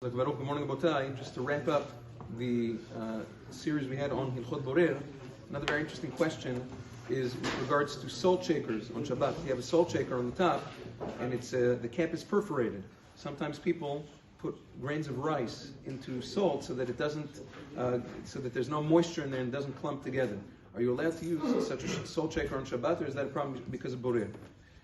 Gavriel, good morning, Botai. Just to wrap up the series we had on Hilchot Borer, another very interesting question is with regards to salt shakers on Shabbat. You have a salt shaker on the top, and it's the cap is perforated. Sometimes people put grains of rice into salt so that it doesn't, so that there's no moisture in there and doesn't clump together. Are you allowed to use such a salt shaker on Shabbat, or is that a problem because of Borer?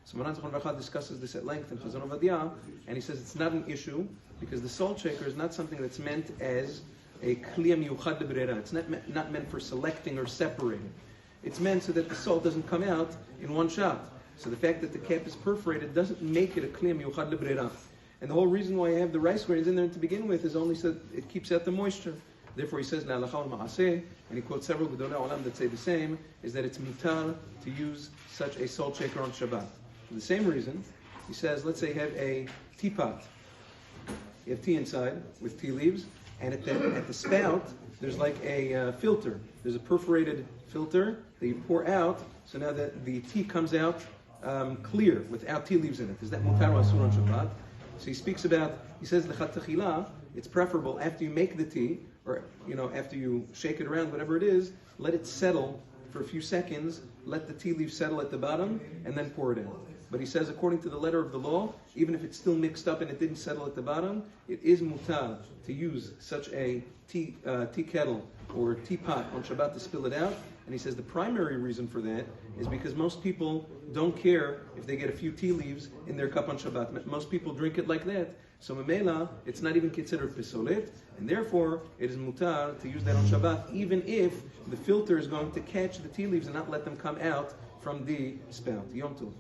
So Maran Zechron Lebracha discusses this at length in Chazon Ovadia, and he says it's not an issue because the salt shaker is not something that's meant as a kliya miyuchad lebrera. It's not meant for selecting or separating. It's meant so that the salt doesn't come out in one shot. So the fact that the cap is perforated doesn't make it a kliya miyuchad lebrera. And the whole reason why I have the rice grains in there to begin with is only so that it keeps out the moisture. Therefore he says, Halacha wal ma'aseh, and he quotes several Gedolei Olam that say the same, is that it's mutar to use such a salt shaker on Shabbat. For the same reason, he says, let's say you have a teapot. You have tea inside with tea leaves, and at the spout, there's like a filter. There's a perforated filter that you pour out, so now that the tea comes out clear, without tea leaves in it. Is that mutar or asur on Shabbat? So he speaks about, he says, l'chatachila, it's preferable after you make the tea, or after you shake it around, whatever it is, let it settle for a few seconds, let the tea leaves settle at the bottom, and then pour it in. But he says, according to the letter of the law, even if it's still mixed up and it didn't settle at the bottom, it is mutar to use such a tea kettle or teapot on Shabbat to spill it out. And he says the primary reason for that is because most people don't care if they get a few tea leaves in their cup on Shabbat. Most people drink it like that. So memela, it's not even considered pesolet, and therefore it is mutar to use that on Shabbat, even if the filter is going to catch the tea leaves and not let them come out from the spout. Yom Tov.